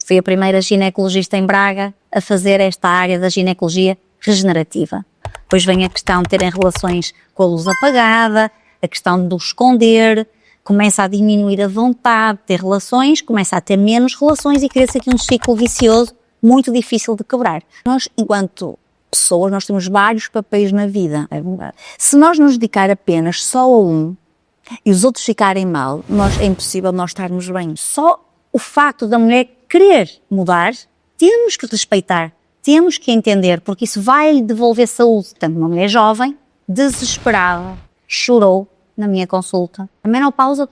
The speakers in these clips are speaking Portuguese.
Fui a primeira ginecologista em Braga a fazer esta área da ginecologia regenerativa. Depois vem a questão de terem relações com a luz apagada, a questão de o esconder, começa a diminuir a vontade de ter relações, começa a ter menos relações e cria-se aqui um ciclo vicioso muito difícil de quebrar. Nós, enquanto pessoas, nós temos vários papéis na vida. Se nós nos dedicar apenas só a um e os outros ficarem mal, é impossível nós estarmos bem. Só o facto da mulher querer mudar, temos que respeitar, temos que entender, porque isso vai lhe devolver saúde. Portanto, uma mulher jovem, desesperada, chorou na minha consulta. A menopausa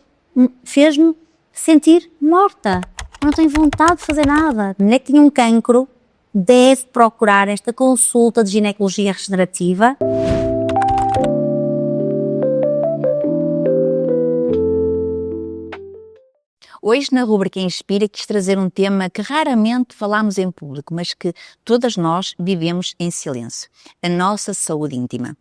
fez-me sentir morta. Eu não tenho vontade de fazer nada. A mulher que tinha um cancro deve procurar esta consulta de ginecologia regenerativa. Hoje, na rubrica Inspira, quis trazer um tema que raramente falamos em público, mas que todas nós vivemos em silêncio: a nossa saúde íntima.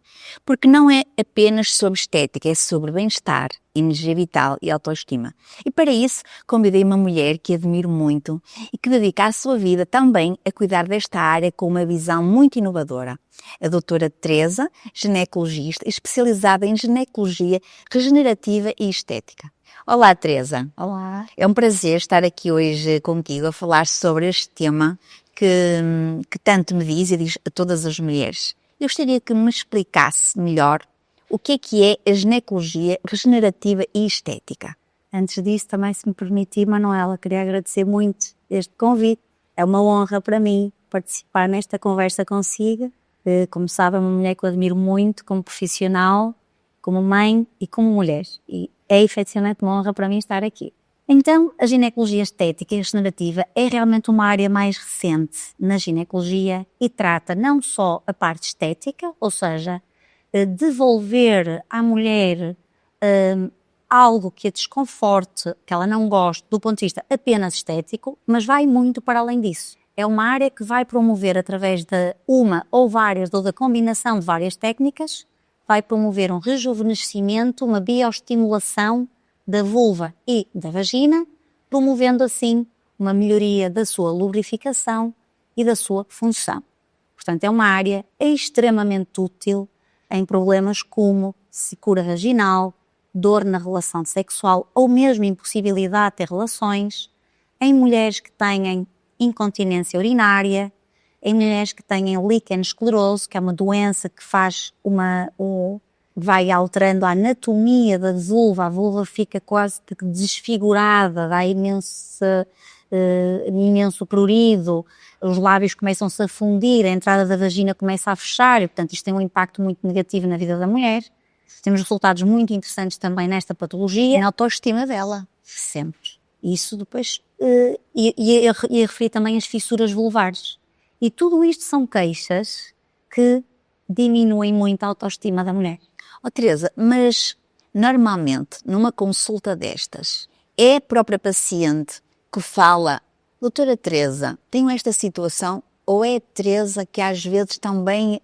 Porque não é apenas sobre estética, é sobre bem-estar, energia vital e autoestima. E para isso, convidei uma mulher que admiro muito e que dedica a sua vida também a cuidar desta área com uma visão muito inovadora. A doutora Teresa, ginecologista, especializada em ginecologia regenerativa e estética. Olá, Teresa. Olá. É um prazer estar aqui hoje contigo a falar sobre este tema que tanto me diz e diz a todas as mulheres. Eu gostaria que me explicasse melhor o que é a ginecologia regenerativa e estética. Antes disso, também, se me permitir, Manuela, queria agradecer muito este convite. É uma honra para mim participar nesta conversa consigo. Como sabe, é uma mulher que eu admiro muito como profissional, como mãe e como mulher. E é efetivamente uma honra para mim estar aqui. Então, a ginecologia estética e regenerativa é realmente uma área mais recente na ginecologia e trata não só a parte estética, ou seja, devolver à mulher algo que a desconforte, que ela não goste do ponto de vista apenas estético, mas vai muito para além disso. É uma área que vai promover, através de uma ou várias, ou da combinação de várias técnicas, vai promover um rejuvenescimento, uma bioestimulação da vulva e da vagina, promovendo assim uma melhoria da sua lubrificação e da sua função. Portanto, é uma área extremamente útil em problemas como secura vaginal, dor na relação sexual ou mesmo impossibilidade de ter relações, em mulheres que têm incontinência urinária, em mulheres que têm líquenesclerose, que é uma doença que vai alterando a anatomia da vulva, a vulva fica quase desfigurada, dá imenso prurido, os lábios começam-se a fundir, a entrada da vagina começa a fechar e, portanto, isto tem um impacto muito negativo na vida da mulher. Temos resultados muito interessantes também nesta patologia, na autoestima dela, sempre. Isso depois, e referir também as fissuras vulvares. E tudo isto são queixas que diminuem muito a autoestima da mulher. Teresa, mas normalmente numa consulta destas, é a própria paciente que fala: doutora Teresa, tenho esta situação, ou é a Teresa que às vezes também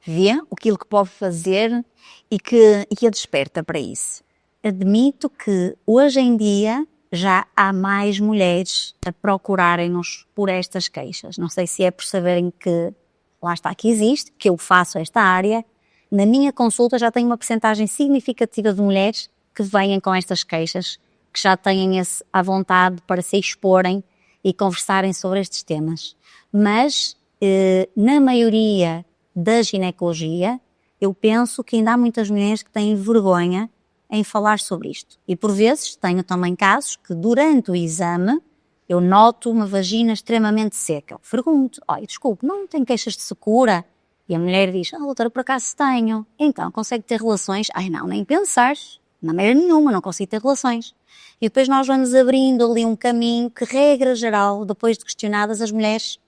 vê aquilo que pode fazer e que a desperta para isso? Admito que hoje em dia já há mais mulheres a procurarem-nos por estas queixas. Não sei se é por saberem que lá está, que existe, que eu faço esta área. Na minha consulta já tenho uma percentagem significativa de mulheres que vêm com estas queixas, que já têm à vontade para se exporem e conversarem sobre estes temas. Mas, na maioria da ginecologia, eu penso que ainda há muitas mulheres que têm vergonha em falar sobre isto. E por vezes tenho também casos que durante o exame eu noto uma vagina extremamente seca. Eu pergunto: olha, desculpe, não tem queixas de secura? E a mulher diz: doutora, por acaso tenho. Então, consegue ter relações? Ai não, nem pensar. De maneira nenhuma, não consigo ter relações. E depois nós vamos abrindo ali um caminho que, regra geral, depois de questionadas, as mulheres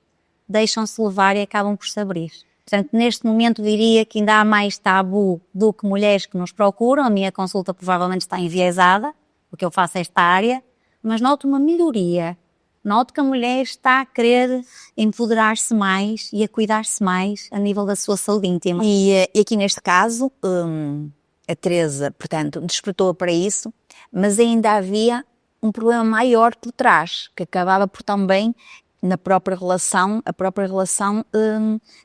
deixam-se levar e acabam por se abrir. Portanto, neste momento diria que ainda há mais tabu do que mulheres que nos procuram. A minha consulta provavelmente está enviesada, porque eu faço esta área, mas noto uma melhoria. Noto que a mulher está a querer empoderar-se mais e a cuidar-se mais a nível da sua saúde íntima. E aqui neste caso, a Teresa, portanto, despertou para isso, mas ainda havia um problema maior por trás, que acabava por também, na própria relação,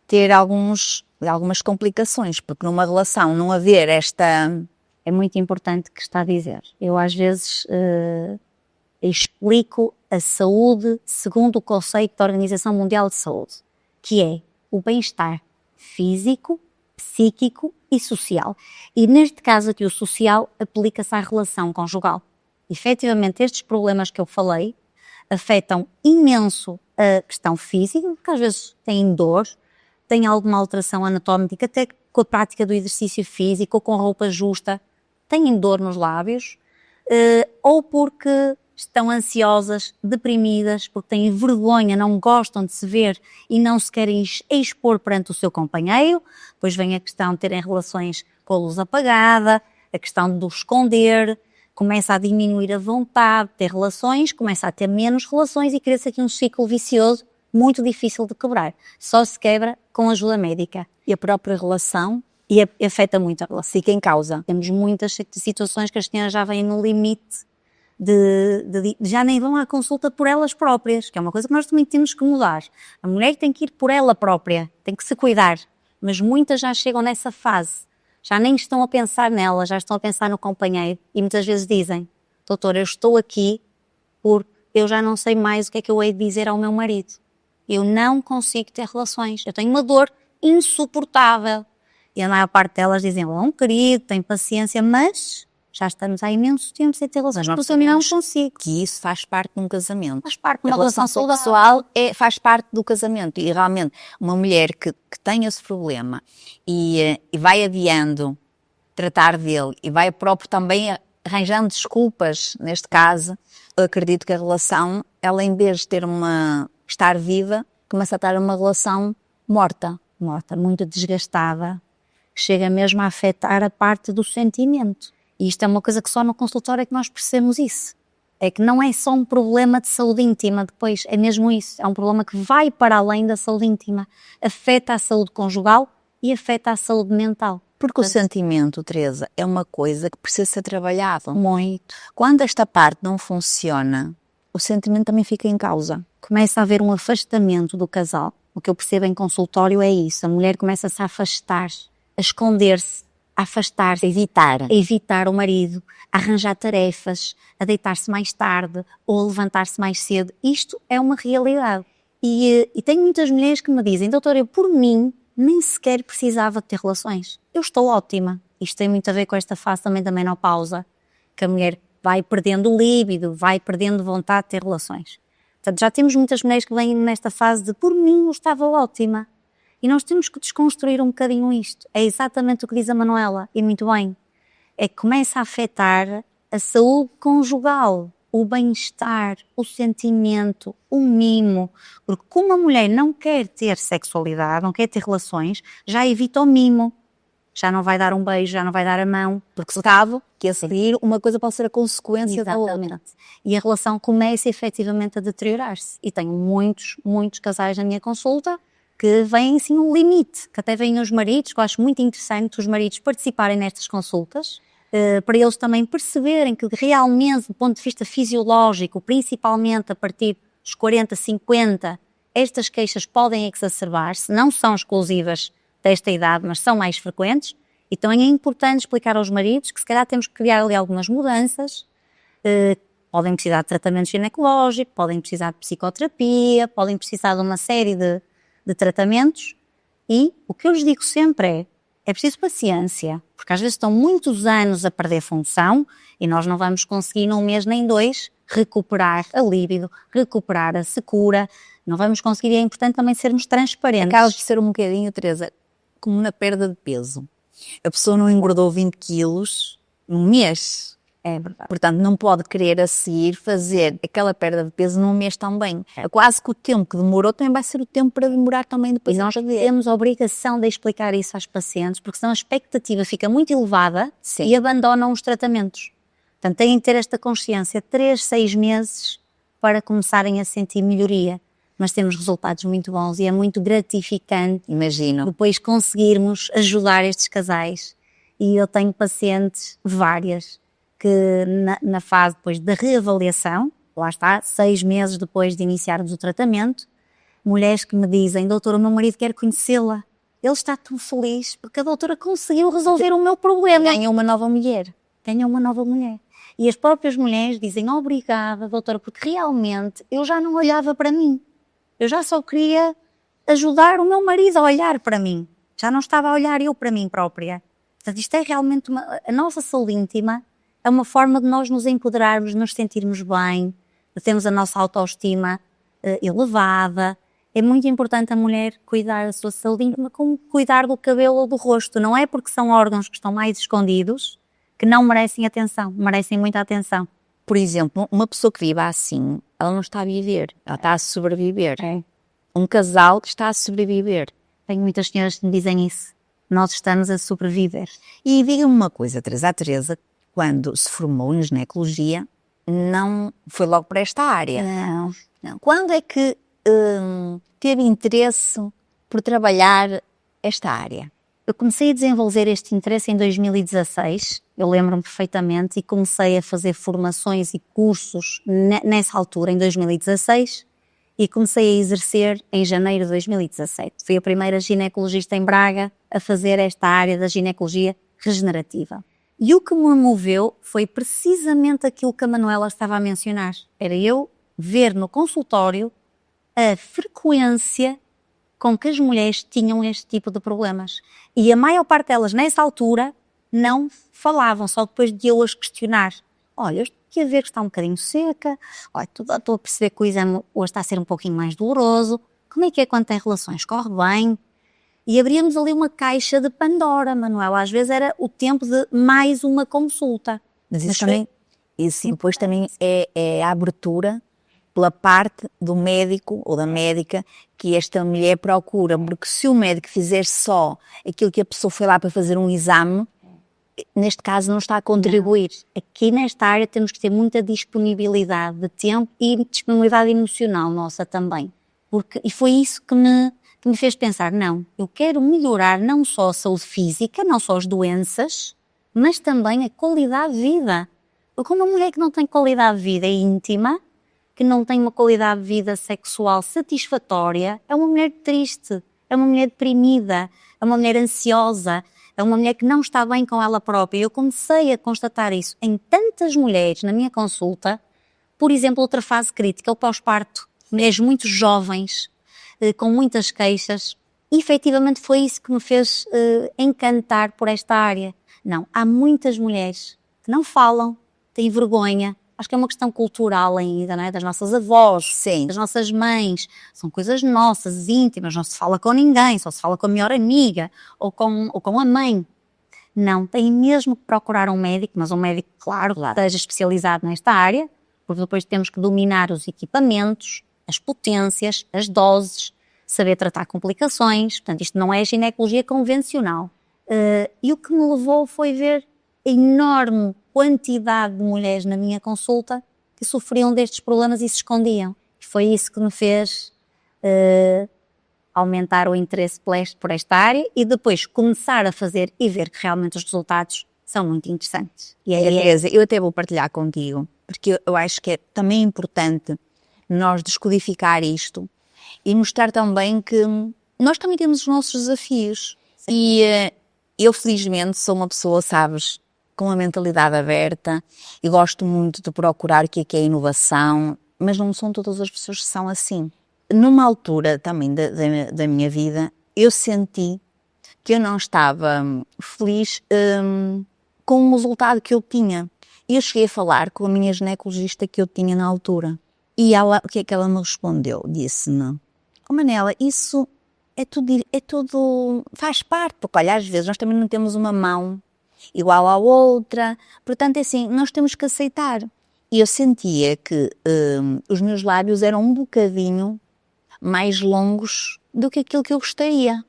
ter algumas complicações, porque numa relação não haver esta... É muito importante o que está a dizer. Eu às vezes explico a saúde segundo o conceito da Organização Mundial de Saúde, que é o bem-estar físico, psíquico e social. E neste caso aqui o social aplica-se à relação conjugal. Efetivamente estes problemas que eu falei afetam imenso a questão física, porque às vezes têm dor, têm alguma alteração anatómica, até com a prática do exercício físico ou com roupa justa, têm dor nos lábios, ou porque estão ansiosas, deprimidas, porque têm vergonha, não gostam de se ver e não se querem expor perante o seu companheiro. Depois vem a questão de terem relações com a luz apagada, a questão do esconder, começa a diminuir a vontade de ter relações, começa a ter menos relações e cria-se aqui um ciclo vicioso muito difícil de quebrar. Só se quebra com ajuda médica. E a própria relação E afeta muito a relação. fica em causa. Temos muitas situações que as senhoras já vêm no limite já nem vão à consulta por elas próprias, que é uma coisa que nós também temos que mudar. A mulher tem que ir por ela própria, tem que se cuidar, mas muitas já chegam nessa fase, já nem estão a pensar nela, já estão a pensar no companheiro e muitas vezes dizem: doutor, eu estou aqui porque eu já não sei mais o que é que eu hei de dizer ao meu marido. Eu não consigo ter relações, eu tenho uma dor insuportável. E a maior parte delas dizem: oh, querido, tem paciência, mas já estamos há imenso tempo sem ter relações. Mas eu não consigo. Que isso faz parte de um casamento. Faz parte de A uma relação saudável. sexual faz parte do casamento. E realmente, uma mulher que tem esse problema e vai adiando tratar dele e vai próprio também arranjando desculpas, neste caso, eu acredito que a relação, ela em vez de estar viva, começa a estar uma relação morta, muito desgastada, chega mesmo a afetar a parte do sentimento. E isto é uma coisa que só no consultório é que nós percebemos isso. É que não é só um problema de saúde íntima, depois é mesmo isso, é um problema que vai para além da saúde íntima, afeta a saúde conjugal e afeta a saúde mental. Porque o sentimento, Teresa, é uma coisa que precisa ser trabalhado. Muito. Quando esta parte não funciona, o sentimento também fica em causa. Começa a haver um afastamento do casal. O que eu percebo em consultório é isso. A mulher começa-se a afastar, a esconder-se, a afastar-se, a evitar o marido, a arranjar tarefas, a deitar-se mais tarde ou a levantar-se mais cedo. Isto é uma realidade. E tenho muitas mulheres que me dizem: doutora, eu por mim nem sequer precisava de ter relações. Eu estou ótima. Isto tem muito a ver com esta fase também da menopausa, que a mulher vai perdendo o líbido, vai perdendo vontade de ter relações. Portanto, já temos muitas mulheres que vêm nesta fase de por mim eu estava ótima. E nós temos que desconstruir um bocadinho isto. É exatamente o que diz a Manuela, e muito bem. É que começa a afetar a saúde conjugal, o bem-estar, o sentimento, o mimo. Porque como a mulher não quer ter sexualidade, não quer ter relações, já evita o mimo. Já não vai dar um beijo, já não vai dar a mão, porque sabe que a seguir uma coisa pode ser a consequência da outra. E a relação começa efetivamente a deteriorar-se. E tenho muitos casais na minha consulta que vêm assim um limite, que até vêm os maridos, que eu acho muito interessante os maridos participarem nestas consultas, para eles também perceberem que realmente, do ponto de vista fisiológico, principalmente a partir dos 40, 50, estas queixas podem exacerbar-se, não são exclusivas desta idade, mas são mais frequentes. Então é importante explicar aos maridos que se calhar temos que criar ali algumas mudanças, podem precisar de tratamento ginecológico, podem precisar de psicoterapia, podem precisar de uma série de tratamentos, e o que eu lhes digo sempre é preciso paciência, porque às vezes estão muitos anos a perder função e nós não vamos conseguir num mês nem 2 recuperar a líbido, recuperar a secura, não vamos conseguir. E é importante também sermos transparentes. Acaba de ser um bocadinho, Teresa, como na perda de peso. A pessoa não engordou 20 quilos num mês. É verdade. Portanto, não pode querer a seguir fazer aquela perda de peso num mês também. É quase que o tempo que demorou também vai ser o tempo para demorar também depois. E nós temos a obrigação de explicar isso às pacientes, porque senão a expectativa fica muito elevada. Sim. E abandonam os tratamentos. Portanto, têm que ter esta consciência 3, 6 meses para começarem a sentir melhoria. Mas temos resultados muito bons e é muito gratificante. Imagino. Depois conseguirmos ajudar estes casais. E eu tenho pacientes, várias, que na fase depois da reavaliação, lá está, 6 meses depois de iniciarmos o tratamento, mulheres que me dizem: doutora, o meu marido quer conhecê-la, ele está tão feliz porque a doutora conseguiu resolver o meu problema. Ganha uma nova mulher. Tenha uma nova mulher. E as próprias mulheres dizem: obrigada, doutora, porque realmente eu já não olhava para mim. Eu já só queria ajudar o meu marido a olhar para mim. Já não estava a olhar eu para mim própria. Portanto, isto é realmente a nossa saúde íntima é uma forma de nós nos empoderarmos, nos sentirmos bem, de termos a nossa autoestima elevada. É muito importante a mulher cuidar da sua saúde íntima como cuidar do cabelo ou do rosto. Não é porque são órgãos que estão mais escondidos que não merecem atenção, merecem muita atenção. Por exemplo, uma pessoa que vive assim, ela não está a viver, ela está a sobreviver. É. Um casal que está a sobreviver. Tenho muitas senhoras que me dizem isso. Nós estamos a sobreviver. E diga-me uma coisa, Teresa. A Teresa, quando se formou em ginecologia, não foi logo para esta área. Não. Quando é que teve interesse por trabalhar esta área? Eu comecei a desenvolver este interesse em 2016, eu lembro-me perfeitamente, e comecei a fazer formações e cursos nessa altura, em 2016, e comecei a exercer em janeiro de 2017. Fui a primeira ginecologista em Braga a fazer esta área da ginecologia regenerativa. E o que me moveu foi precisamente aquilo que a Manuela estava a mencionar. Era eu ver no consultório a frequência com que as mulheres tinham este tipo de problemas. E a maior parte delas, nessa altura, não falavam, só depois de eu as questionar. Olha, eu estou aqui a ver que está um bocadinho seca, olha, estou a perceber que o exame hoje está a ser um pouquinho mais doloroso, como é quando tem relações? Corre bem? E abríamos ali uma caixa de Pandora, Manuela. Às vezes era o tempo de mais uma consulta. Mas isso também, isso depois também é a abertura pela parte do médico ou da médica que esta mulher procura, porque se o médico fizer só aquilo que a pessoa foi lá para fazer um exame, neste caso não está a contribuir. Não. Aqui nesta área temos que ter muita disponibilidade de tempo e disponibilidade emocional nossa também. E foi isso que me fez pensar, não, eu quero melhorar não só a saúde física, não só as doenças, mas também a qualidade de vida. Porque uma mulher que não tem qualidade de vida íntima, que não tem uma qualidade de vida sexual satisfatória, é uma mulher triste, é uma mulher deprimida, é uma mulher ansiosa, é uma mulher que não está bem com ela própria. Eu comecei a constatar isso em tantas mulheres na minha consulta. Por exemplo, outra fase crítica, o pós-parto. Mulheres muito jovens, com muitas queixas. E, efetivamente, foi isso que me fez encantar por esta área. Não, há muitas mulheres que não falam, têm vergonha. Acho que é uma questão cultural ainda, não é? Das nossas avós, sim, das nossas mães. São coisas nossas, íntimas, não se fala com ninguém, só se fala com a melhor amiga ou com a mãe. Não, tem mesmo que procurar um médico, mas um médico, claro, que esteja especializado nesta área, porque depois temos que dominar os equipamentos, as potências, as doses, saber tratar complicações. Portanto, isto não é ginecologia convencional. E o que me levou foi ver a enorme quantidade de mulheres na minha consulta que sofriam destes problemas e se escondiam. E foi isso que me fez aumentar o interesse por esta área e depois começar a fazer e ver que realmente os resultados são muito interessantes. E Teresa, eu até vou partilhar contigo, porque eu acho que é também importante nós descodificar isto e mostrar também que nós também temos os nossos desafios. Sim. E eu felizmente sou uma pessoa, sabes, com uma mentalidade aberta e gosto muito de procurar o que é inovação, mas não são todas as pessoas que são assim. Numa altura também da minha vida, eu senti que eu não estava feliz com o resultado que eu tinha. E eu cheguei a falar com a minha ginecologista que eu tinha na altura. E ela, o que é que ela me respondeu? Disse-me: oh Manela, isso é tudo, faz parte, porque olha, às vezes nós também não temos uma mão igual à outra, portanto é assim, nós temos que aceitar. E eu sentia que os meus lábios eram um bocadinho mais longos do que aquilo que eu gostaria.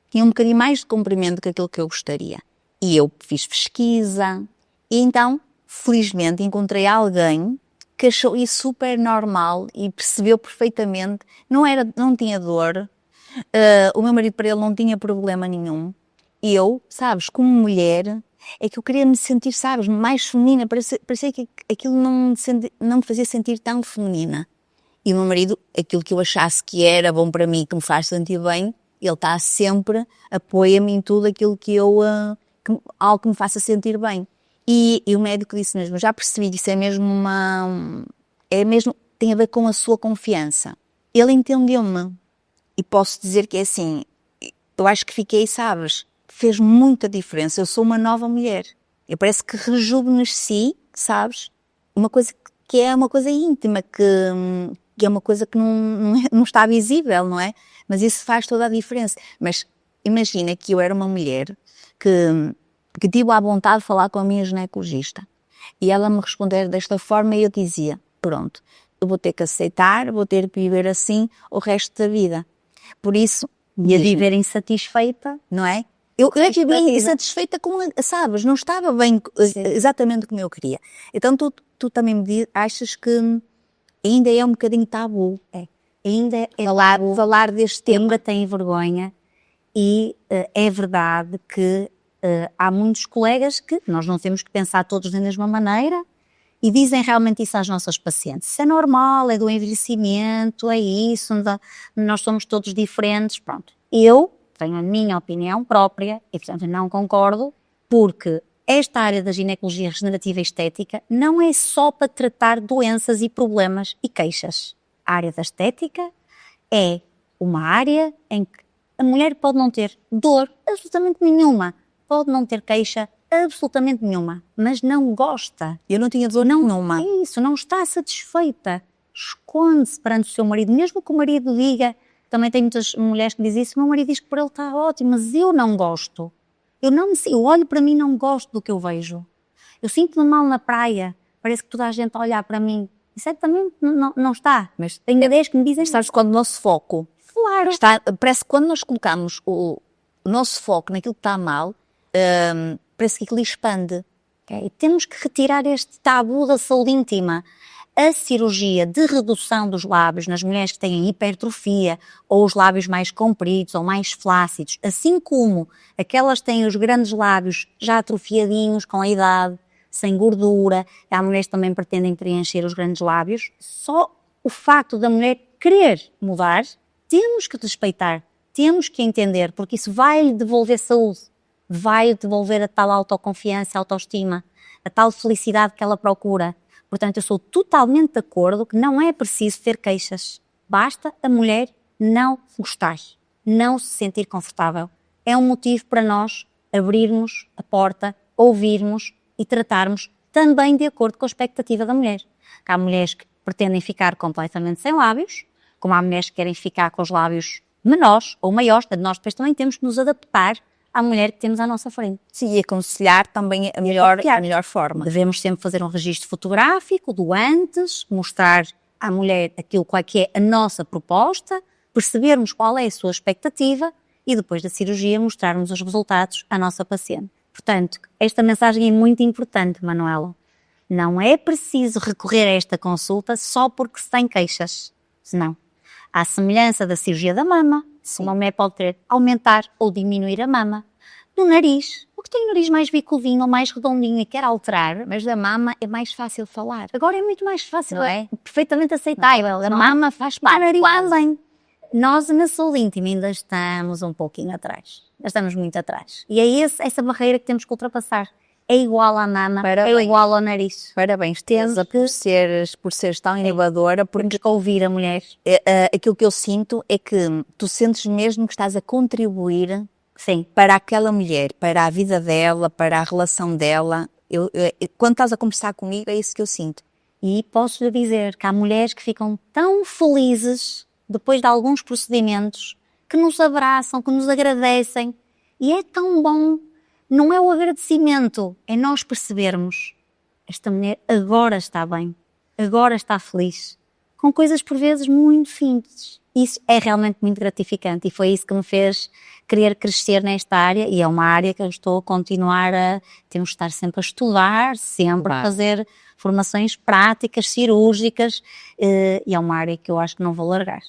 Tinha um bocadinho mais de comprimento do que aquilo que eu gostaria. E eu fiz pesquisa, e então, felizmente, encontrei alguém que achou isso super normal e percebeu perfeitamente, não tinha dor, o meu marido para ele não tinha problema nenhum. Eu, sabes, como mulher, é que eu queria me sentir, sabes, mais feminina, parecia que aquilo não me fazia sentir tão feminina. E o meu marido, aquilo que eu achasse que era bom para mim, que me faz sentir bem, ele está sempre, apoia-me em tudo aquilo que algo que me faça sentir bem. E o médico disse mesmo, já percebi que isso é mesmo tem a ver com a sua confiança. Ele entendeu-me. E posso dizer que é assim, eu acho que fiquei, sabes, fez muita diferença. Eu sou uma nova mulher. Eu parece que rejuvenesci, sabes, uma coisa que é uma coisa íntima, que é uma coisa que não está visível, não é? Mas isso faz toda a diferença. Mas imagina que eu era uma mulher que tive a vontade de falar com a minha ginecologista e ela me responder desta forma e eu dizia, pronto, eu vou ter que aceitar, vou ter que viver assim o resto da vida. Por isso... E a viver insatisfeita, não é? Eu vivi bem insatisfeita com, sabes, não estava bem exatamente como eu queria. Então tu também me achas que ainda é um bocadinho tabu. Ainda é falar deste tema. Ainda tem vergonha e é verdade que há muitos colegas que nós não temos que pensar todos da mesma maneira e dizem realmente isso às nossas pacientes. Isso é normal, é do envelhecimento, é isso, nós somos todos diferentes, pronto. Eu tenho a minha opinião própria e, portanto, não concordo, porque esta área da ginecologia regenerativa e estética não é só para tratar doenças e problemas e queixas. A área da estética é uma área em que a mulher pode não ter dor absolutamente nenhuma, pode não ter queixa absolutamente nenhuma, mas não gosta. Eu não tinha dor nenhuma. É isso, não está satisfeita. Esconde-se perante o seu marido, mesmo que o marido diga, também tem muitas mulheres que dizem isso, meu marido diz que para ele está ótimo, mas eu não gosto. Eu olho para mim e não gosto do que eu vejo. Eu sinto-me mal na praia, parece que toda a gente a olhar para mim. Isso é que também não está. Mas tem ideias que me dizem... Sabes, quando o nosso foco... Claro. Parece que quando nós colocamos o nosso foco naquilo que está mal, parece que aquilo expande. Okay? Temos que retirar este tabu da saúde íntima. A cirurgia de redução dos lábios nas mulheres que têm hipertrofia ou os lábios mais compridos ou mais flácidos, assim como aquelas que têm os grandes lábios já atrofiadinhos com a idade, sem gordura, há mulheres que também pretendem preencher os grandes lábios, só o facto da mulher querer mudar, temos que respeitar, temos que entender, porque isso vai-lhe devolver saúde, vai-lhe devolver a tal autoconfiança, autoestima, a tal felicidade que ela procura. Portanto, eu sou totalmente de acordo que não é preciso ter queixas. Basta a mulher não gostar, não se sentir confortável. É um motivo para nós abrirmos a porta, ouvirmos e tratarmos também de acordo com a expectativa da mulher. Há mulheres que pretendem ficar completamente sem lábios, como há mulheres que querem ficar com os lábios menores ou maiores. Portanto, nós depois também temos que nos adaptar à mulher que temos à nossa frente. Sim, e aconselhar também a melhor forma. Devemos sempre fazer um registro fotográfico do antes, mostrar à mulher aquilo qual que é a nossa proposta, percebermos qual é a sua expectativa e depois da cirurgia mostrarmos os resultados à nossa paciente. Portanto, esta mensagem é muito importante, Manuela. Não é preciso recorrer a esta consulta só porque se tem queixas. Não. À semelhança da cirurgia da mama, uma mulher pode ter aumentar ou diminuir a mama. No nariz, o que tem o nariz mais biculinho ou mais redondinho e quer alterar, mas da mama é mais fácil falar. Agora é muito mais fácil, não é? Perfeitamente aceitável. A mama faz parte. Nós na saúde íntima ainda estamos um pouquinho atrás. Estamos muito atrás. E é essa barreira que temos que ultrapassar. É igual à mama, é igual ao nariz. Parabéns, Teresa, por seres tão inovadora. Porque ouvir a mulher. Aquilo que eu sinto é que tu sentes mesmo que estás a contribuir, sim, para aquela mulher, para a vida dela, para a relação dela. Quando estás a conversar comigo, é isso que eu sinto. E posso dizer que há mulheres que ficam tão felizes depois de alguns procedimentos, que nos abraçam, que nos agradecem. E é tão bom. Não é o agradecimento, é nós percebermos. Esta mulher agora está bem, agora está feliz. Com coisas por vezes muito simples. Isso é realmente muito gratificante e foi isso que me fez querer crescer nesta área e é uma área que eu estou a continuar temos de estar sempre a estudar, sempre a fazer formações práticas, cirúrgicas e é uma área que eu acho que não vou largar.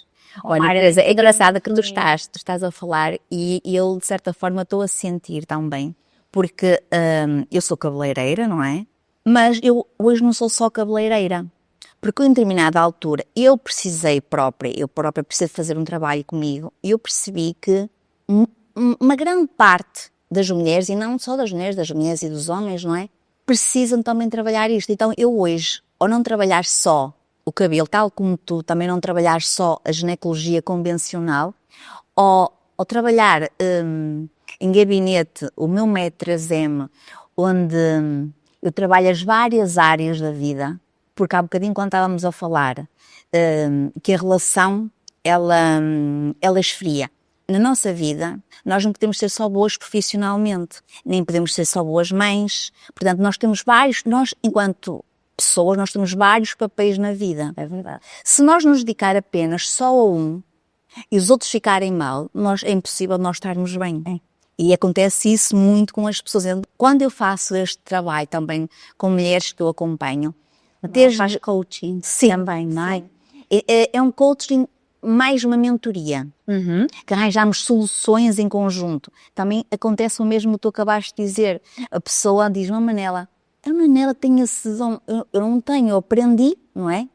Olha, Teresa, é engraçada que tu estás a falar e eu de certa forma estou a sentir também, porque eu sou cabeleireira, não é? Mas eu hoje não sou só cabeleireira, porque em determinada altura eu própria precisei fazer um trabalho comigo e eu percebi que uma grande parte das mulheres, e não só das mulheres e dos homens, não é? Precisam também trabalhar isto. Então eu hoje, ou não trabalhar só o cabelo, tal como tu, também não trabalhar só a ginecologia convencional, ou trabalhar em gabinete o meu método 3M, onde eu trabalho as várias áreas da vida, porque há bocadinho quando estávamos a falar que a relação, ela esfria. Na nossa vida, nós não podemos ser só boas profissionalmente, nem podemos ser só boas mães. Portanto, nós enquanto pessoas, nós temos vários papéis na vida. É verdade. Se nós nos dedicar apenas só a um e os outros ficarem mal, é impossível nós estarmos bem. É. E acontece isso muito com as pessoas. Quando eu faço este trabalho também com mulheres que eu acompanho, Faz coaching também, não é? É um coaching mais uma mentoria, que arranjamos soluções em conjunto. Também acontece o mesmo que tu acabaste de dizer. A pessoa diz-me, Manela, a Manela tem esse dom, eu não tenho, eu aprendi, não é?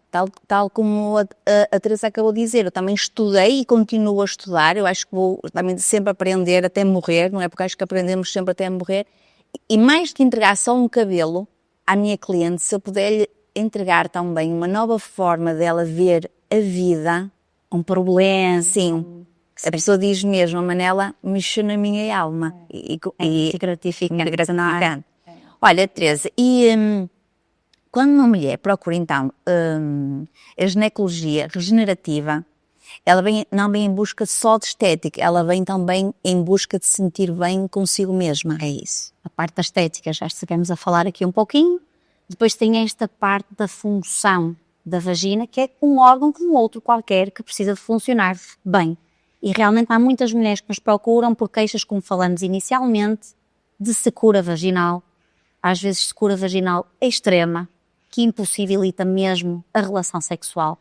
Tal como a Teresa acabou de dizer, eu também estudei e continuo a estudar, eu acho que vou também sempre aprender até morrer, não é? Porque acho que aprendemos sempre até morrer. E mais que entregar só um cabelo à minha cliente, se eu puder lhe entregar também uma nova forma dela ver a vida, Um problema. sim. A pessoa diz mesmo, a Manela mexeu na minha alma. E gratificante. Olha, Teresa, quando uma mulher procura então a ginecologia regenerativa, ela não vem em busca só de estética, ela vem também em busca de se sentir bem consigo mesma. É isso. A parte da estética, já estivemos a falar aqui um pouquinho. Depois tem esta parte da função da vagina, que é um órgão como outro qualquer que precisa de funcionar bem. E realmente há muitas mulheres que nos procuram por queixas, como falamos inicialmente, de secura vaginal, às vezes secura vaginal extrema, que impossibilita mesmo a relação sexual.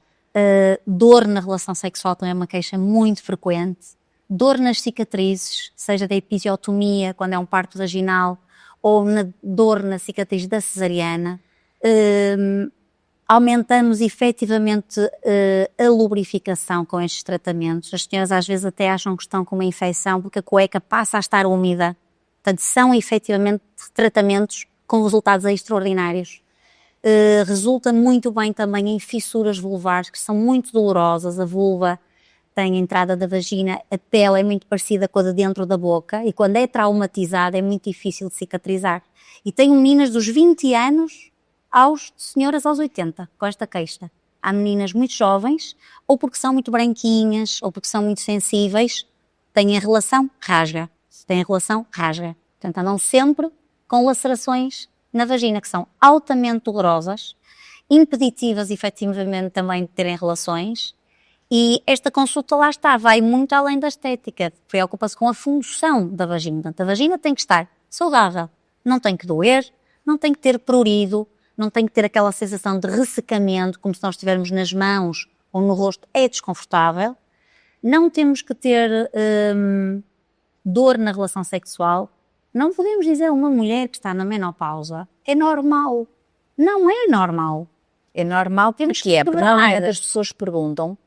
Dor na relação sexual também é uma queixa muito frequente. Dor nas cicatrizes, seja da episiotomia, quando é um parto vaginal, ou dor na cicatriz da cesariana. Aumentamos efetivamente a lubrificação com estes tratamentos. As senhoras às vezes até acham que estão com uma infecção porque a cueca passa a estar úmida. Portanto, são efetivamente tratamentos com resultados extraordinários. Resulta muito bem também em fissuras vulvares, que são muito dolorosas. A vulva tem a entrada da vagina, a pele é muito parecida com a de dentro da boca e quando é traumatizada é muito difícil de cicatrizar. E tenho meninas dos 20 anos senhoras aos 80, com esta queixa. Há meninas muito jovens, ou porque são muito branquinhas, ou porque são muito sensíveis, têm a relação, rasga. Portanto, andam sempre com lacerações na vagina, que são altamente dolorosas, impeditivas, efetivamente, também de terem relações. E esta consulta, lá está, vai muito além da estética, preocupa-se com a função da vagina. Portanto, a vagina tem que estar saudável, não tem que doer, não tem que ter prurido, não tem que ter aquela sensação de ressecamento, como se nós estivermos nas mãos ou no rosto, é desconfortável. Não temos que ter dor na relação sexual. Não podemos dizer a uma mulher que está na menopausa, é normal. Não é normal. É normal porque as pessoas perguntam,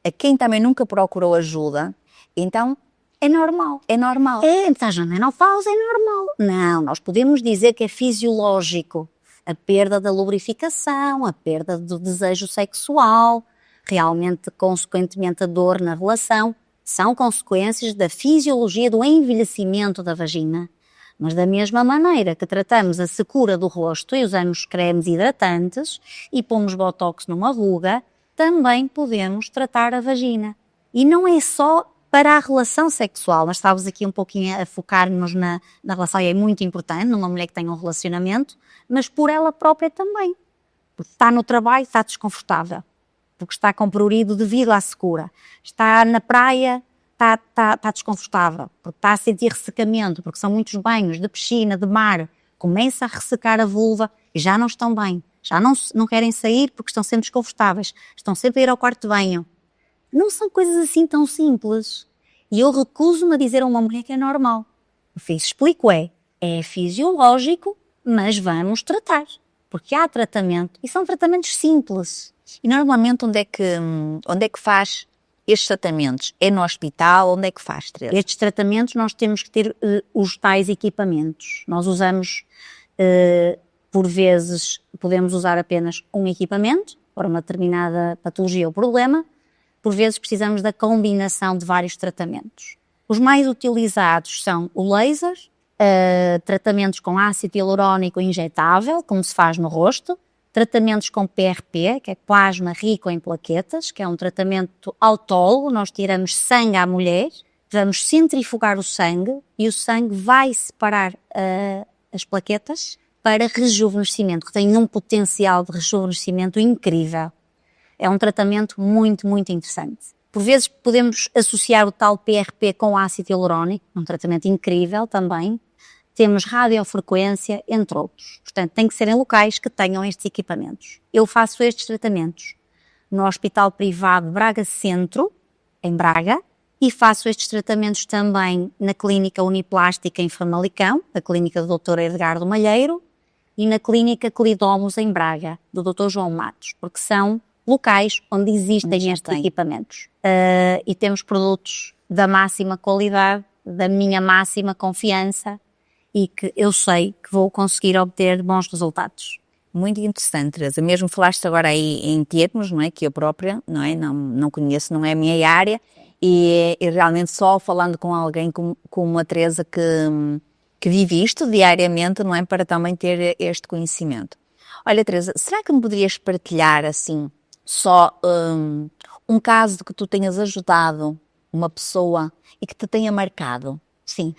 a quem também nunca procurou ajuda, então é normal. Estás na menopausa, é normal. Não, nós podemos dizer que é fisiológico. A perda da lubrificação, a perda do desejo sexual, realmente, consequentemente, a dor na relação, são consequências da fisiologia do envelhecimento da vagina. Mas da mesma maneira que tratamos a secura do rosto e usamos cremes hidratantes e pomos botox numa ruga, também podemos tratar a vagina. E não é só para a relação sexual, nós estávamos aqui um pouquinho a focar-nos na relação, e é muito importante, numa mulher que tenha um relacionamento, mas por ela própria também. Porque está no trabalho, está desconfortável, porque está com prurido devido à secura. Está na praia, está desconfortável, porque está a sentir ressecamento, porque são muitos banhos de piscina, de mar, começa a ressecar a vulva e já não estão bem, já não querem sair porque estão sempre desconfortáveis, estão sempre a ir ao quarto de banho. Não são coisas assim tão simples. E eu recuso-me a dizer a uma mulher que é normal. O que explico é fisiológico, mas vamos tratar, porque há tratamento e são tratamentos simples. E normalmente onde é que faz estes tratamentos? É no hospital? Onde é que faz, Teresa? Estes tratamentos nós temos que ter os tais equipamentos. Nós usamos, por vezes, podemos usar apenas um equipamento para uma determinada patologia ou problema. Por vezes precisamos da combinação de vários tratamentos. Os mais utilizados são o laser, tratamentos com ácido hialurónico injetável, como se faz no rosto, tratamentos com PRP, que é plasma rico em plaquetas, que é um tratamento autólogo. Nós tiramos sangue à mulher, vamos centrifugar o sangue e o sangue vai separar as plaquetas para rejuvenescimento, que tem um potencial de rejuvenescimento incrível. É um tratamento muito, muito interessante. Por vezes podemos associar o tal PRP com ácido hialurónico, um tratamento incrível também. Temos radiofrequência, entre outros. Portanto, tem que ser em locais que tenham estes equipamentos. Eu faço estes tratamentos no Hospital Privado Braga Centro, em Braga, e faço estes tratamentos também na Clínica Uniplástica em Famalicão, a Clínica do Dr. Edgardo Malheiro, e na Clínica Clidomos em Braga, do Dr. João Matos, porque são locais onde existem estes equipamentos. E temos produtos da máxima qualidade, da minha máxima confiança, e que eu sei que vou conseguir obter bons resultados. Muito interessante, Teresa. Mesmo falaste agora aí em termos, não é? Que eu própria, não é? Não conheço, não é a minha área, e realmente só falando com alguém como a Teresa que vive isto diariamente, não é? Para também ter este conhecimento. Olha, Teresa, será que me poderias partilhar, assim, só um caso de que tu tenhas ajudado uma pessoa e que te tenha marcado? Sim.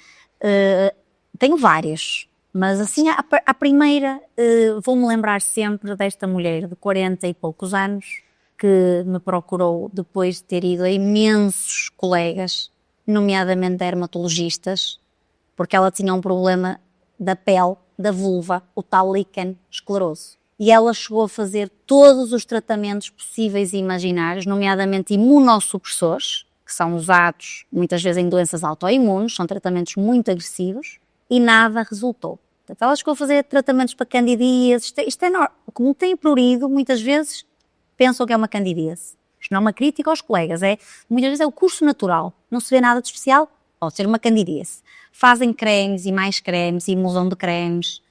Tenho várias, mas assim, a primeira, vou-me lembrar sempre desta mulher de 40 e poucos anos que me procurou depois de ter ido a imensos colegas, nomeadamente dermatologistas, porque ela tinha um problema da pele, da vulva, o tal líquen escleroso. E ela chegou a fazer todos os tratamentos possíveis e imaginários, nomeadamente imunossupressores, que são usados muitas vezes em doenças autoimunes, são tratamentos muito agressivos, e nada resultou. Portanto, ela chegou a fazer tratamentos para candidíase. Isto é normal. Como tem prurido, muitas vezes pensam que é uma candidíase. Isto não é uma crítica aos colegas, muitas vezes é o curso natural. Não se vê nada de especial, pode ser uma candidíase. Fazem cremes e mais cremes e emulsão de cremes,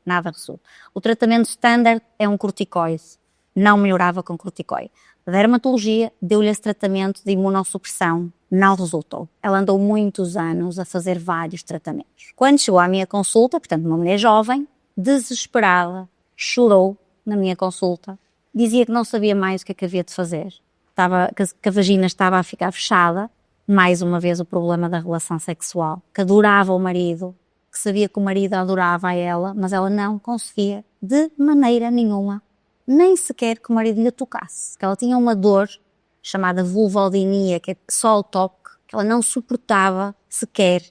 nada resulta. O tratamento standard é um corticoide. Não melhorava com corticoide. A dermatologia deu-lhe esse tratamento de imunossupressão. Não resultou. Ela andou muitos anos a fazer vários tratamentos. Quando chegou à minha consulta, portanto, uma mulher jovem, desesperada, chorou na minha consulta, dizia que não sabia mais o que havia de fazer. Que a vagina estava a ficar fechada, mais uma vez o problema da relação sexual, que adorava o marido, que sabia que o marido adorava a ela, mas ela não conseguia de maneira nenhuma, nem sequer que o marido lhe tocasse. Que ela tinha uma dor chamada vulvodynia, que é só o toque, que ela não suportava sequer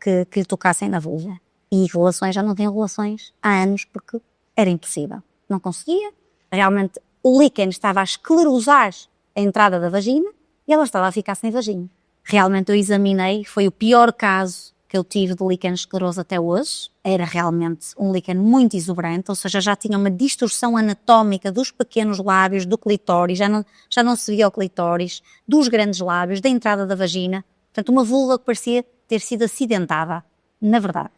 que lhe tocassem na vulva. E relações, já não tinha relações há anos, porque era impossível. Não conseguia. Realmente, o líquen estava a esclerosar a entrada da vagina e ela estava a ficar sem vagina. Realmente eu examinei, foi o pior caso que eu tive de líquen escleroso até hoje. Era realmente um líquen muito exuberante, ou seja, já tinha uma distorção anatómica dos pequenos lábios, do clitóris, já não se via o clitóris, dos grandes lábios, da entrada da vagina. Portanto, uma vulva que parecia ter sido acidentada, na verdade.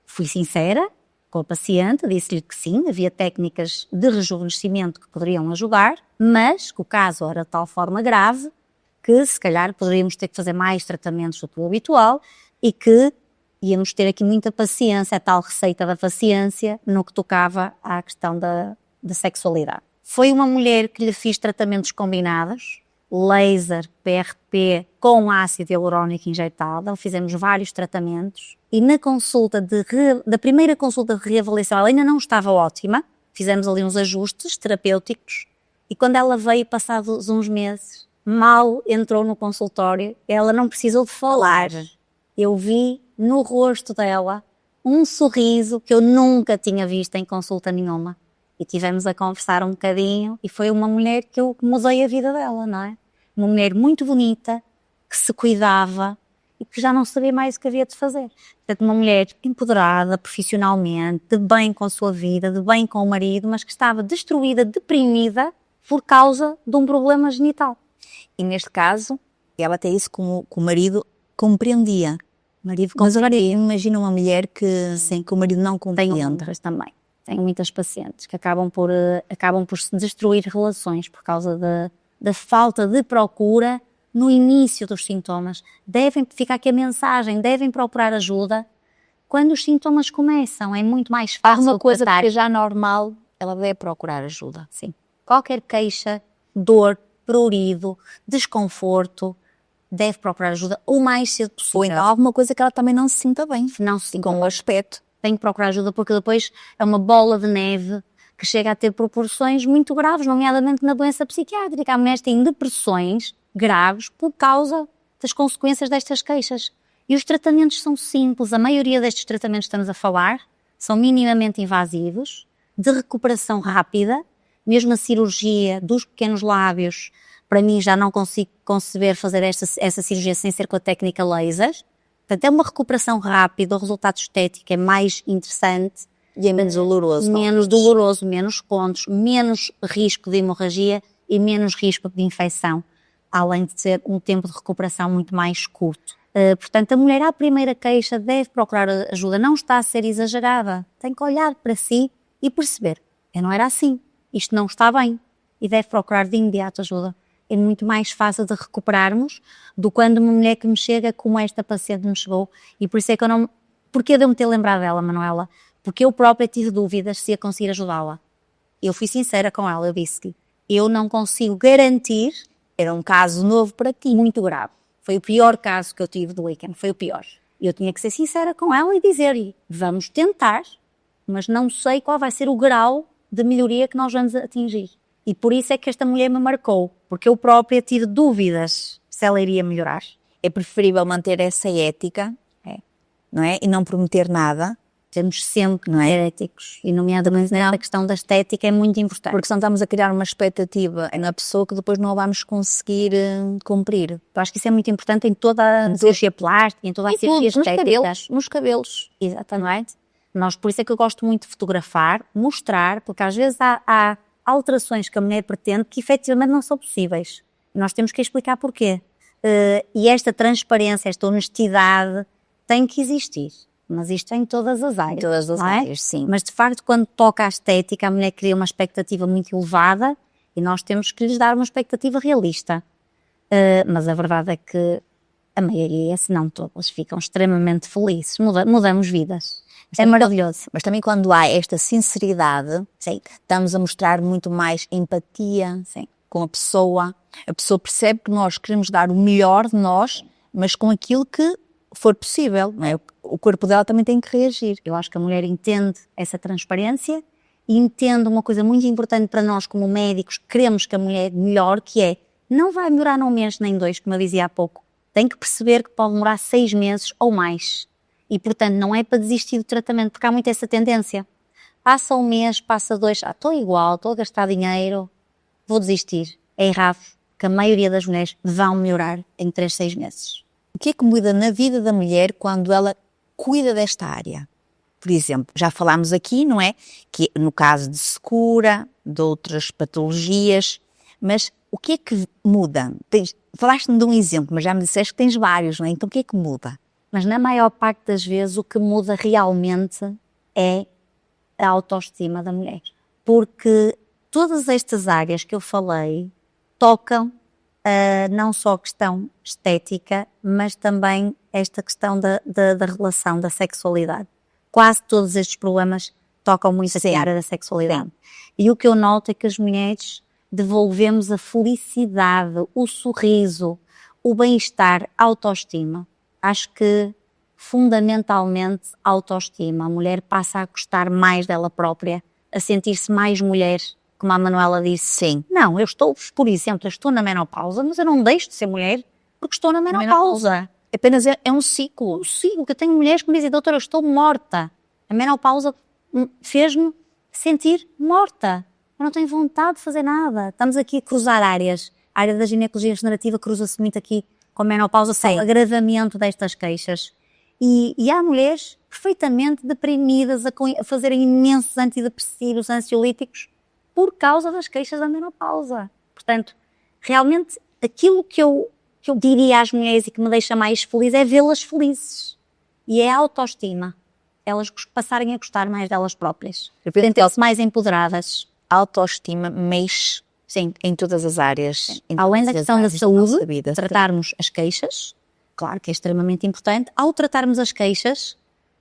Fui sincera com a paciente, disse-lhe que sim, havia técnicas de rejuvenescimento que poderiam ajudar, mas que o caso era de tal forma grave que se calhar poderíamos ter que fazer mais tratamentos do que o habitual e que íamos ter aqui muita paciência, a tal receita da paciência no que tocava à questão da sexualidade. Foi uma mulher que lhe fiz tratamentos combinados, laser, PRP com ácido hialurónico injetável, fizemos vários tratamentos e na consulta da primeira consulta de reavaliação ela ainda não estava ótima, fizemos ali uns ajustes terapêuticos e quando ela veio passados uns meses, mal entrou no consultório, ela não precisou de falar. Eu vi no rosto dela um sorriso que eu nunca tinha visto em consulta nenhuma. E tivemos a conversar um bocadinho e foi uma mulher que eu mudei a vida dela, não é? Uma mulher muito bonita, que se cuidava e que já não sabia mais o que havia de fazer. Portanto, uma mulher empoderada profissionalmente, de bem com a sua vida, de bem com o marido, mas que estava destruída, deprimida por causa de um problema genital. E neste caso, ela até isso como o marido compreendia. Marido Mas agora imagina uma mulher que o marido não Tenho compreende. outras também. Tenho muitas pacientes que acabam por se destruir relações por causa da falta de procura no início dos sintomas. Fica aqui a mensagem, devem procurar ajuda quando os sintomas começam. É muito mais Há fácil uma coisa tratar. que já normal, ela deve procurar ajuda. Sim. Qualquer queixa, dor, prurido, desconforto, deve procurar ajuda o mais cedo possível. Ou então alguma coisa que ela também não se sinta bem. Não se sinta com o bem. aspecto. Tem que procurar ajuda porque depois é uma bola de neve que chega a ter proporções muito graves, nomeadamente na doença psiquiátrica. Há mulheres que têm depressões graves por causa das consequências destas queixas. E os tratamentos são simples. A maioria destes tratamentos que estamos a falar são minimamente invasivos, de recuperação rápida. Mesmo a cirurgia dos pequenos lábios, para mim já não consigo conceber fazer essa cirurgia sem ser com a técnica laser. Portanto, é uma recuperação rápida, o resultado estético é mais interessante. E é menos doloroso. Menos doloroso, menos pontos, menos risco de hemorragia e menos risco de infecção, além de ser um tempo de recuperação muito mais curto. Portanto, a mulher à primeira queixa deve procurar ajuda, não está a ser exagerada, tem que olhar para si e perceber, eu não era assim, isto não está bem, e deve procurar de imediato ajuda. É muito mais fácil de recuperarmos do que quando uma mulher que me chega como esta paciente me chegou, e por isso é que eu não... Porquê de eu me ter lembrado dela, Manuela? Porque eu própria tive dúvidas se ia conseguir ajudá-la. Eu fui sincera com ela, eu disse-lhe, eu não consigo garantir, Era um caso novo para ti. muito grave. Foi o pior caso que eu tive do weekend, foi o pior. Eu tinha que ser sincera com ela e dizer-lhe, vamos tentar, mas não sei qual vai ser o grau de melhoria que nós vamos atingir. E por isso é que esta mulher me marcou, porque eu própria tive dúvidas se ela iria melhorar. É preferível manter essa ética, não é? E não prometer nada. Temos sempre que ser éticos, e nomeadamente na questão da estética é muito importante. Porque senão estamos a criar uma expectativa na pessoa que depois não a vamos conseguir cumprir. Eu acho que isso é muito importante em toda a cirurgia plástica, em toda a cirurgia estética. Nos cabelos. Exatamente. Por isso é que eu gosto muito de fotografar, mostrar, porque às vezes há alterações que a mulher pretende que efetivamente não são possíveis. E nós temos que explicar porquê. E esta transparência, esta honestidade tem que existir. Mas isto é em todas as áreas. Em todas as áreas, sim. Mas de facto, quando toca à estética, a mulher cria uma expectativa muito elevada e nós temos que lhes dar uma expectativa realista. Mas a verdade é que a maioria, se não todas, ficam extremamente felizes. Mudamos vidas. É maravilhoso. Mas também quando há esta sinceridade, estamos a mostrar muito mais empatia com a pessoa percebe que nós queremos dar o melhor de nós, mas com aquilo que for possível, não é? O corpo dela também tem que reagir. Eu acho que a mulher entende essa transparência e entende uma coisa muito importante para nós como médicos, queremos que a mulher melhore, que é, não vai melhorar num mês nem 2, como eu dizia há pouco. Tem que perceber que pode demorar 6 meses ou mais. E, portanto, não é para desistir do tratamento, porque há muito essa tendência. Passa 1 mês, passa 2, estou igual, estou a gastar dinheiro, vou desistir. É errado, que a maioria das mulheres vão melhorar em 3, 6 meses. O que é que muda na vida da mulher quando ela cuida desta área? Por exemplo, já falámos aqui, não é? Que no caso de secura, de outras patologias, mas o que é que muda? Falaste-me de um exemplo, mas já me disseste que tens vários, não é? Então o que é que muda? Mas na maior parte das vezes o que muda realmente é a autoestima da mulher. Porque todas estas áreas que eu falei tocam não só a questão estética, mas também esta questão da relação, da sexualidade. Quase todos estes problemas tocam muito a área da sexualidade. E o que eu noto é que as mulheres devolvemos a felicidade, o sorriso, o bem-estar, a autoestima. Acho que, fundamentalmente, a autoestima. A mulher passa a gostar mais dela própria, a sentir-se mais mulher, como a Manuela disse. Sim. Não, por exemplo, eu estou na menopausa, mas eu não deixo de ser mulher porque estou na menopausa. Apenas é um ciclo. Um ciclo, que eu tenho mulheres que me dizem, doutora, eu estou morta. A menopausa fez-me sentir morta. Eu não tenho vontade de fazer nada. Estamos aqui a cruzar áreas. A área da ginecologia regenerativa cruza-se muito aqui com a menopausa são o agravamento destas queixas. E há mulheres perfeitamente deprimidas a fazerem imensos antidepressivos, ansiolíticos, por causa das queixas da menopausa. Portanto, realmente, aquilo que eu diria às mulheres e que me deixa mais feliz é vê-las felizes. E é a autoestima. Elas passarem a gostar mais delas próprias. Sentem-se mais empoderadas. A autoestima mexe em todas as áreas. Além da questão da saúde, tratarmos as queixas, claro que é extremamente importante. Ao tratarmos as queixas,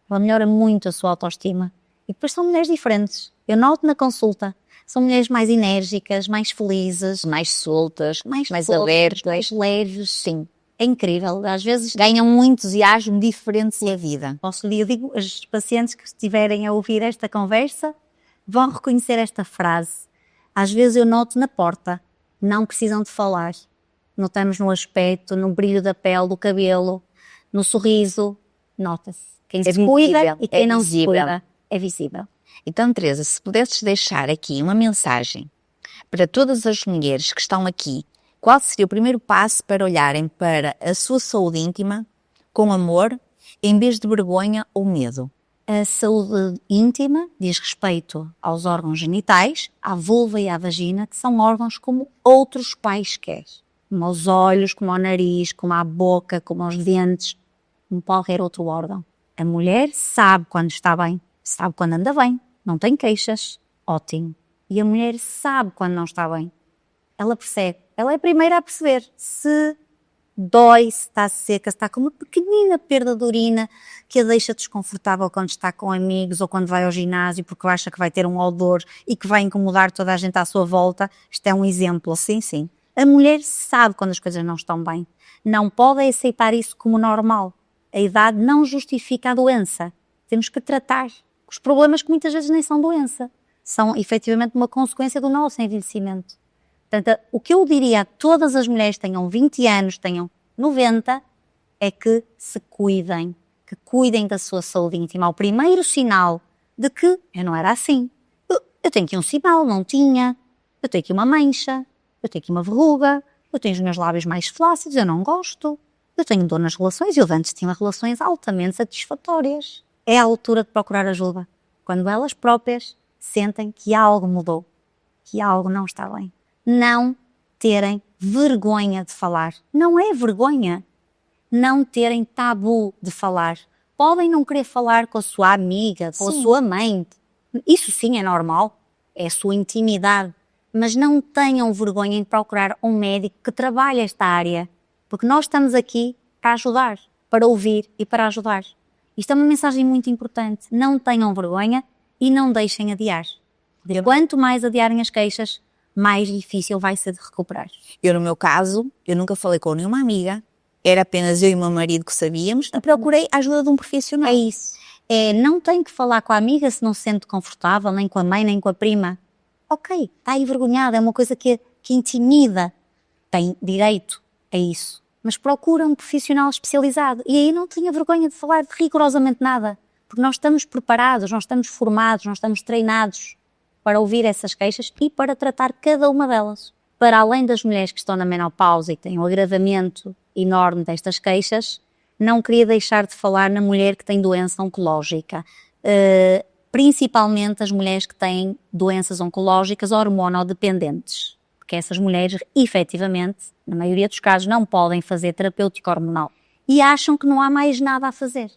ela melhora muito a sua autoestima. E depois são mulheres diferentes. Eu noto na consulta, são mulheres mais enérgicas, mais felizes, mais soltas, mais abertas, mais leves. Sim. É incrível. Às vezes ganham um entusiasmo diferente da vida. Eu digo, os pacientes que estiverem a ouvir esta conversa vão reconhecer esta frase. Às vezes eu noto na porta, não precisam de falar. Notamos no aspecto, no brilho da pele, do cabelo, no sorriso. Nota-se. Quem se cuida e quem não se cuida é visível. Então, Teresa, se pudesses deixar aqui uma mensagem para todas as mulheres que estão aqui, qual seria o primeiro passo para olharem para a sua saúde íntima com amor, em vez de vergonha ou medo? A saúde íntima diz respeito aos órgãos genitais, à vulva e à vagina, que são órgãos como outros quaisquer. Como aos olhos, como ao nariz, como à boca, como aos dentes, como qualquer outro órgão. A mulher sabe quando está bem, sabe quando anda bem, não tem queixas, ótimo. E a mulher sabe quando não está bem. Ela percebe, ela é a primeira a perceber se dói, se está seca, se está com uma pequenina perda de urina que a deixa desconfortável quando está com amigos ou quando vai ao ginásio porque acha que vai ter um odor e que vai incomodar toda a gente à sua volta. Isto é um exemplo, sim. A mulher sabe quando as coisas não estão bem. Não pode aceitar isso como normal. A idade não justifica a doença. Temos que tratar os problemas que muitas vezes nem são doença. São efetivamente uma consequência do nosso envelhecimento. Portanto, o que eu diria a todas as mulheres que tenham 20 anos, tenham 90, é que se cuidem, que cuidem da sua saúde íntima. O primeiro sinal de que eu não era assim. Eu tenho aqui um sinal, não tinha. Eu tenho aqui uma mancha, eu tenho aqui uma verruga, eu tenho os meus lábios mais flácidos, eu não gosto. Eu tenho dor nas relações, eu antes tinha relações altamente satisfatórias. É a altura de procurar ajuda. Quando elas próprias sentem que algo mudou, que algo não está bem. Não terem vergonha de falar. Não é vergonha. Não terem tabu de falar. Podem não querer falar com a sua amiga, com a sua mãe. Isso sim é normal. É a sua intimidade. Mas não tenham vergonha em procurar um médico que trabalhe esta área. Porque nós estamos aqui para ajudar, para ouvir e para ajudar. Isto é uma mensagem muito importante. Não tenham vergonha e não deixem adiar. Quanto mais adiarem as queixas, mais difícil vai ser de recuperar. Eu, no meu caso, eu nunca falei com nenhuma amiga, era apenas eu e o meu marido que sabíamos, e procurei a ajuda de um profissional. É isso. Não tem que falar com a amiga se não se sente confortável, nem com a mãe, nem com a prima. Ok, está envergonhada, é uma coisa que intimida. Tem direito a isso. Mas procura um profissional especializado. E aí não tenha vergonha de falar de rigorosamente nada. Porque nós estamos preparados, nós estamos formados, nós estamos treinados para ouvir essas queixas e para tratar cada uma delas. Para além das mulheres que estão na menopausa e que têm um agravamento enorme destas queixas, não queria deixar de falar na mulher que tem doença oncológica. Principalmente as mulheres que têm doenças oncológicas hormonodependentes. Porque essas mulheres, efetivamente, na maioria dos casos, não podem fazer terapêutico hormonal. E acham que não há mais nada a fazer.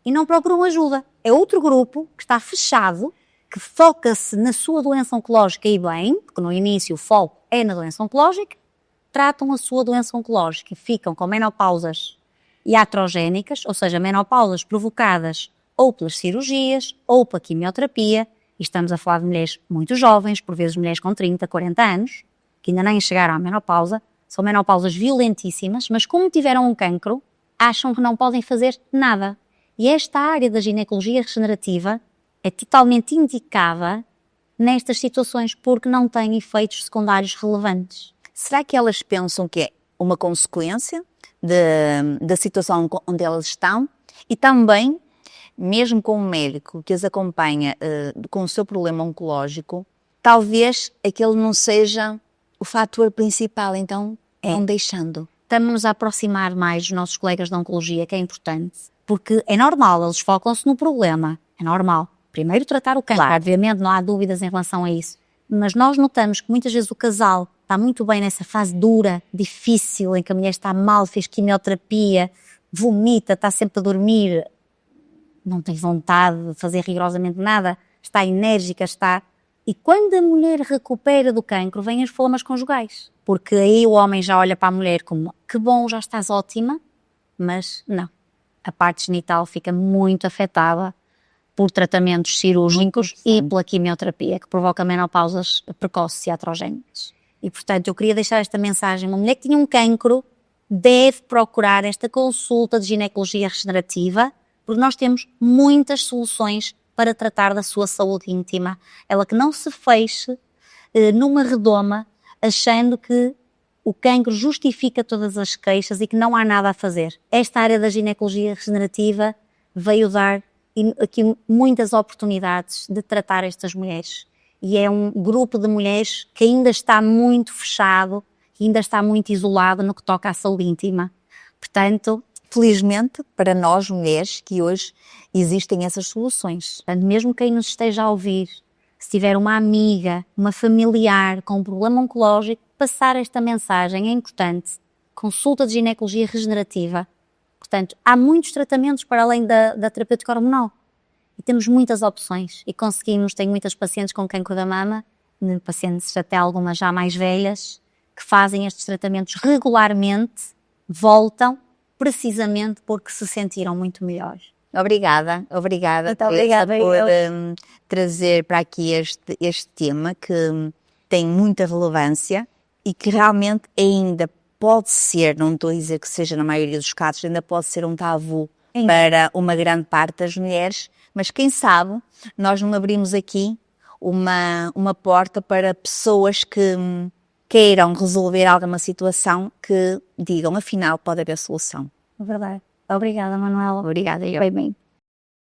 E não procuram ajuda. É outro grupo que está fechado, que foca-se na sua doença oncológica e bem, porque no início o foco é na doença oncológica, tratam a sua doença oncológica e ficam com menopausas iatrogénicas, ou seja, menopausas provocadas ou pelas cirurgias ou pela quimioterapia, e estamos a falar de mulheres muito jovens, por vezes mulheres com 30, 40 anos, que ainda nem chegaram à menopausa, são menopausas violentíssimas, mas como tiveram um cancro, acham que não podem fazer nada. E esta área da ginecologia regenerativa é totalmente indicada nestas situações porque não tem efeitos secundários relevantes. Será que elas pensam que é uma consequência da situação onde elas estão? E também, mesmo com um médico que as acompanha com o seu problema oncológico, talvez aquele não seja o fator principal, então vão deixando. estamos a aproximar mais dos nossos colegas de oncologia, que é importante, porque é normal, eles focam-se no problema, é normal. Primeiro tratar o câncer, obviamente, não há dúvidas em relação a isso. Mas nós notamos que muitas vezes o casal está muito bem nessa fase dura, difícil, em que a mulher está mal, fez quimioterapia, vomita, está sempre a dormir, não tem vontade de fazer rigorosamente nada, está enérgica, está... E quando a mulher recupera do cancro, vêm as problemas conjugais. Porque aí o homem já olha para a mulher como, que bom, já estás ótima, mas não. A parte genital fica muito afetada por tratamentos cirúrgicos e pela quimioterapia, que provoca menopausas precoces e iatrogénicas. E, portanto, eu queria deixar esta mensagem. Uma mulher que tinha um cancro deve procurar esta consulta de ginecologia regenerativa, porque nós temos muitas soluções para tratar da sua saúde íntima. Ela que não se feche numa redoma, achando que o cancro justifica todas as queixas e que não há nada a fazer. Esta área da ginecologia regenerativa veio dar aqui muitas oportunidades de tratar estas mulheres. E é um grupo de mulheres que ainda está muito fechado, que ainda está muito isolado no que toca à saúde íntima. Portanto, felizmente, para nós mulheres, que hoje existem essas soluções. Portanto, mesmo quem nos esteja a ouvir, se tiver uma amiga, uma familiar com um problema oncológico, passar esta mensagem é importante. Consulta de ginecologia regenerativa. Portanto, há muitos tratamentos para além da terapêutica hormonal. E temos muitas opções. E conseguimos, tenho muitas pacientes com cancro da mama, pacientes até algumas já mais velhas, que fazem estes tratamentos regularmente, voltam, precisamente porque se sentiram muito melhores. Obrigada Muito obrigada por trazer para aqui este tema que tem muita relevância e que realmente ainda pode ser, não estou a dizer que seja na maioria dos casos, ainda pode ser um tabu para uma grande parte das mulheres, mas quem sabe nós não abrimos aqui uma porta para pessoas que queiram resolver alguma situação que digam, afinal, pode haver solução. É verdade. Obrigada, Manuela. Obrigada, eu. Foi bem.